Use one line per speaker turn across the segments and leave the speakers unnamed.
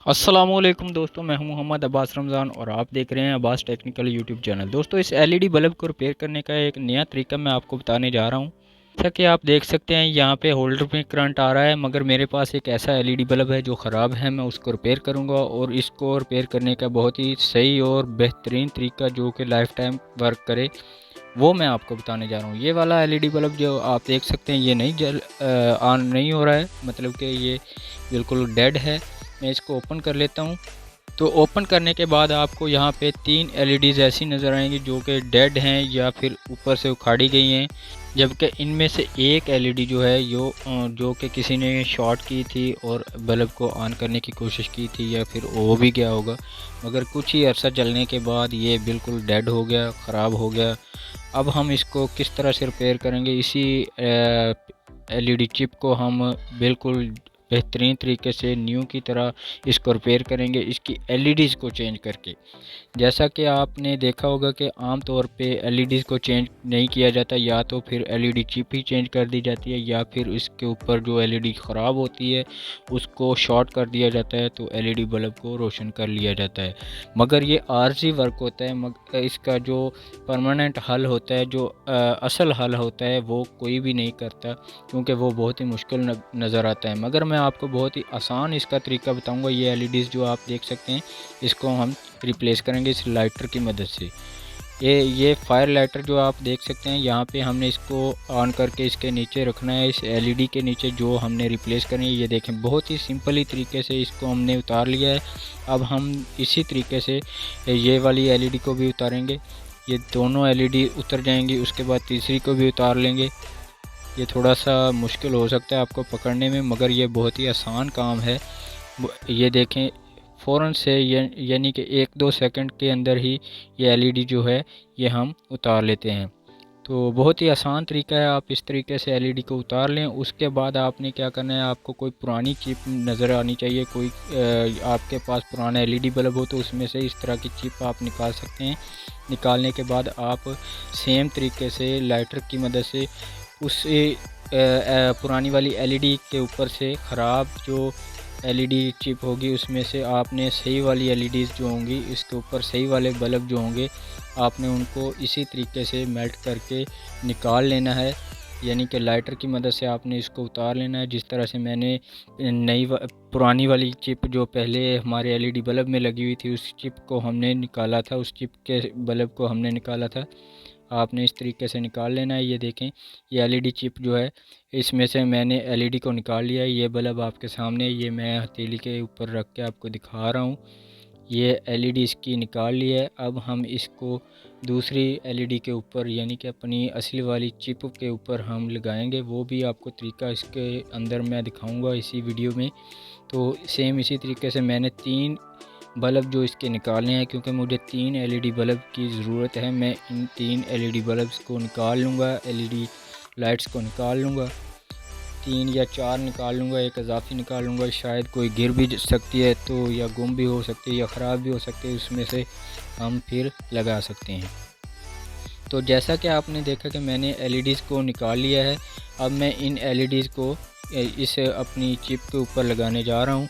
अस्सलामुअलैकुम दोस्तों, मैं हूं मोहम्मद अब्बास रमज़ान और आप देख रहे हैं अब्बास टेक्निकल यूट्यूब चैनल। दोस्तों, इस एलईडी बल्ब को रिपेयर करने का एक नया तरीका मैं आपको बताने जा रहा हूं। जैसा कि आप देख सकते हैं, यहां पे होल्डर में करंट आ रहा है, मगर मेरे पास एक ऐसा एलईडी बल्ब है जो ख़राब है। मैं उसको रिपेयर करूंगा और इसको रिपेयर करने का बहुत ही सही और बेहतरीन तरीका जो कि लाइफ टाइम वर्क करे, वो मैं आपको बताने जा रहा हूँ। ये वाला एलईडी बल्ब जो आप देख सकते हैं, ये नहीं ऑन नहीं हो रहा है, मतलब कि ये बिल्कुल डेड है। मैं इसको ओपन कर लेता हूँ। तो ओपन करने के बाद आपको यहाँ पे 3 एलईडीज़ ऐसी नज़र आएंगी जो कि डेड हैं या फिर ऊपर से उखाड़ी गई हैं, जबकि इनमें से एक एलईडी जो है जो कि किसी ने शॉर्ट की थी और बल्ब को ऑन करने की कोशिश की थी या फिर वो भी गया होगा, मगर कुछ ही अरसा चलने के बाद ये बिल्कुल डेड हो गया, ख़राब हो गया। अब हम इसको किस तरह से रिपेयर करेंगे, इसी एलईडी चिप को हम बिल्कुल बेहतरीन तरीके से न्यू की तरह इसको रिपेयर करेंगे, इसकी एलईडीज़ को चेंज करके। जैसा कि आपने देखा होगा कि आम तौर पे एलईडीज़ को चेंज नहीं किया जाता, या तो फिर एलईडी चिप ही चेंज कर दी जाती है या फिर इसके ऊपर जो एलईडी ख़राब होती है उसको शॉर्ट कर दिया जाता है, तो एलईडी बल्ब को रोशन कर लिया जाता है। मगर ये आर्जी वर्क होता है, मगर इसका जो परमानेंट हल होता है, जो असल हल होता है, वो कोई भी नहीं करता, क्योंकि वो बहुत ही मुश्किल नज़र आता है। मगर मैं आपको बहुत ही आसान इसका तरीका बताऊंगा। ये एलईडीज़ जो आप देख सकते हैं, इसको हम रिप्लेस करेंगे इस लाइटर की मदद से। ये फायर लाइटर जो आप देख सकते हैं, यहाँ पे हमने इसको ऑन करके इसके नीचे रखना है, इस एलईडी के नीचे जो हमने रिप्लेस करनी है। ये देखें, बहुत ही सिंपली तरीके से इसको हमने उतार लिया है। अब हम इसी तरीके से ये वाली एलईडी को भी उतारेंगे। ये दोनों एलईडी उतर जाएंगी, उसके बाद तीसरी को भी उतार लेंगे। ये थोड़ा सा मुश्किल हो सकता है आपको पकड़ने में, मगर ये बहुत ही आसान काम है। ये देखें, फ़ौरन से यानी कि 1-2 सेकंड के अंदर ही ये एलईडी जो है ये हम उतार लेते हैं। तो बहुत ही आसान तरीका है, आप इस तरीके से एलईडी को उतार लें। उसके बाद आपने क्या करना है, आपको कोई पुरानी चिप नज़र आनी चाहिए। कोई आपके पास पुराना एलईडी बल्ब हो तो उसमें से इस तरह की चिप आप निकाल सकते हैं। निकालने के बाद आप सेम तरीके से लाइटर की मदद से उस पुरानी वाली एलईडी के ऊपर से ख़राब जो एलईडी चिप होगी उसमें से आपने सही वाली एलईडीज़ जो होंगी, इसके ऊपर सही वाले बल्ब जो होंगे, आपने उनको इसी तरीके से मेल्ट करके निकाल लेना है। यानी कि लाइटर की मदद से आपने इसको उतार लेना है। जिस तरह से मैंने पुरानी वाली चिप जो पहले हमारे एलईडी बल्ब में लगी हुई थी, उस चिप को हमने निकाला था, उस चिप के बल्ब को हमने निकाला था, आपने इस तरीके से निकाल लेना है। ये देखें, ये एलईडी चिप जो है, इसमें से मैंने एलईडी को निकाल लिया है। ये बल्ब आपके सामने, ये मैं हथेली के ऊपर रख के आपको दिखा रहा हूँ। ये एलईडी इसकी निकाल ली है। अब हम इसको दूसरी एलईडी के ऊपर, यानी कि अपनी असली वाली चिप के ऊपर हम लगाएंगे। वो भी आपको तरीका इसके अंदर मैं दिखाऊंगा इसी वीडियो में। तो सेम इसी तरीके से मैंने 3 बल्ब जो इसके निकालने हैं, क्योंकि मुझे 3 एलईडी बल्ब की ज़रूरत है। मैं इन 3 एलईडी बल्ब्स को निकाल लूँगा, एलईडी लाइट्स को निकाल लूँगा, 3 या 4 निकाल लूँगा, एक इजाफी निकाल लूँगा। शायद कोई गिर भी सकती है तो, या गुम भी हो सकती है, या ख़राब भी हो सकती है, उसमें से हम फिर लगा सकते हैं। तो जैसा कि आपने देखा कि मैंने एलईडीज़ को निकाल लिया है। अब मैं इन एलईडीज़ को इस अपनी चिप के ऊपर लगाने जा रहा हूँ।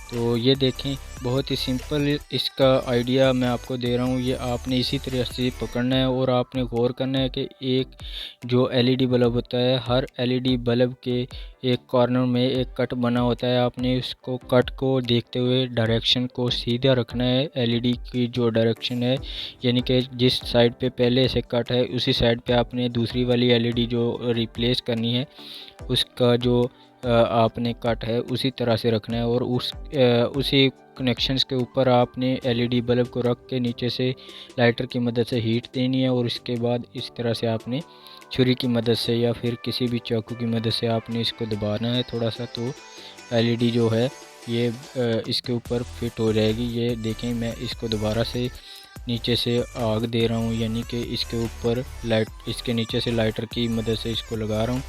तो ये देखें, बहुत ही सिंपल इसका आइडिया मैं आपको दे रहा हूँ। ये आपने इसी तरह से पकड़ना है और आपने गौर करना है कि एक जो एलईडी बल्ब होता है, हर एलईडी बल्ब के एक कॉर्नर में एक कट बना होता है। आपने उसको कट को देखते हुए डायरेक्शन को सीधा रखना है। एलईडी की जो डायरेक्शन है, यानी कि जिस साइड पे पहले से कट है, उसी साइड पे आपने दूसरी वाली एलईडी जो रिप्लेस करनी है, उसका जो आपने कट है उसी तरह से रखना है। और उसी कनेक्शंस के ऊपर आपने एलईडी बल्ब को रख के नीचे से लाइटर की मदद से हीट देनी है। और इसके बाद इस तरह से आपने छुरी की मदद से या फिर किसी भी चाकू की मदद से आपने इसको दबाना है थोड़ा सा, तो एलईडी जो है ये इसके ऊपर फिट हो जाएगी। ये देखें, मैं इसको दोबारा से नीचे से आग दे रहा हूँ, यानी कि इसके ऊपर इसके नीचे से लाइटर की मदद से इसको लगा रहा हूँ।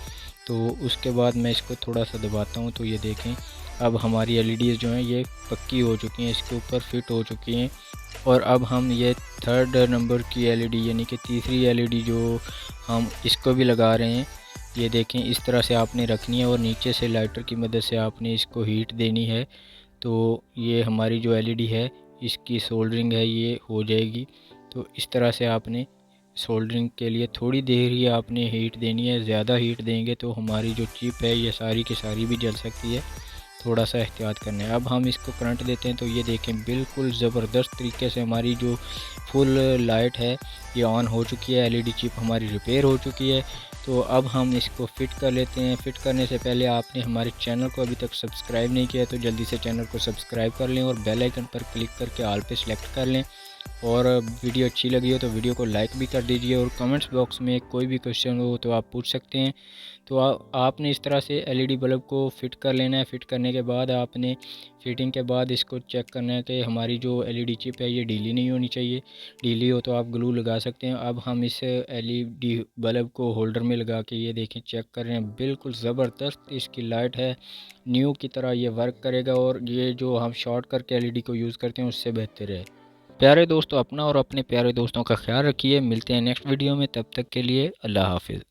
तो उसके बाद मैं इसको थोड़ा सा दबाता हूँ। तो ये देखें, अब हमारी एलईडीज़ जो हैं ये पक्की हो चुकी हैं, इसके ऊपर फिट हो चुकी हैं। और अब हम ये 3rd नंबर की एलईडी, यानी कि तीसरी एलईडी जो हम इसको भी लगा रहे हैं, ये देखें, इस तरह से आपने रखनी है और नीचे से लाइटर की मदद से आपने इसको हीट देनी है। तो ये हमारी जो एलईडी है इसकी सोल्डरिंग है ये हो जाएगी। तो इस तरह से आपने सोल्डरिंग के लिए थोड़ी देर ही आपने हीट देनी है, ज़्यादा हीट देंगे तो हमारी जो चिप है ये सारी की सारी भी जल सकती है, थोड़ा सा एहतियात करना है। अब हम इसको करंट देते हैं तो ये देखें बिल्कुल ज़बरदस्त तरीके से हमारी जो फुल लाइट है ये ऑन हो चुकी है, एलईडी चिप हमारी रिपेयर हो चुकी है। तो अब हम इसको फ़िट कर लेते हैं। फ़िट करने से पहले आपने हमारे चैनल को अभी तक सब्सक्राइब नहीं किया तो जल्दी से चैनल को सब्सक्राइब कर लें और बेल आइकन पर क्लिक करके ऑल पे सेलेक्ट कर लें। और वीडियो अच्छी लगी हो तो वीडियो को लाइक भी कर दीजिए और कमेंट्स बॉक्स में कोई भी क्वेश्चन हो तो आप पूछ सकते हैं। तो आपने इस तरह से एलईडी बल्ब को फ़िट कर लेना है। फ़िट करने के बाद आपने फिटिंग के बाद इसको चेक करना है कि हमारी जो एलईडी चिप है ये ढीली नहीं होनी चाहिए। ढीली हो तो आप ग्लू लगा सकते हैं। अब हम इस एलईडी बल्ब को होल्डर में लगा के ये देखें चेक कर रहे हैं, बिल्कुल ज़बरदस्त इसकी लाइट है, न्यू की तरह ये वर्क करेगा और ये जो हम शॉर्ट करके एलईडी को यूज़ करते हैं उससे बेहतर है। प्यारे दोस्तों, अपना और अपने प्यारे दोस्तों का ख्याल रखिए। मिलते हैं नेक्स्ट वीडियो में, तब तक के लिए अल्लाह हाफिज़।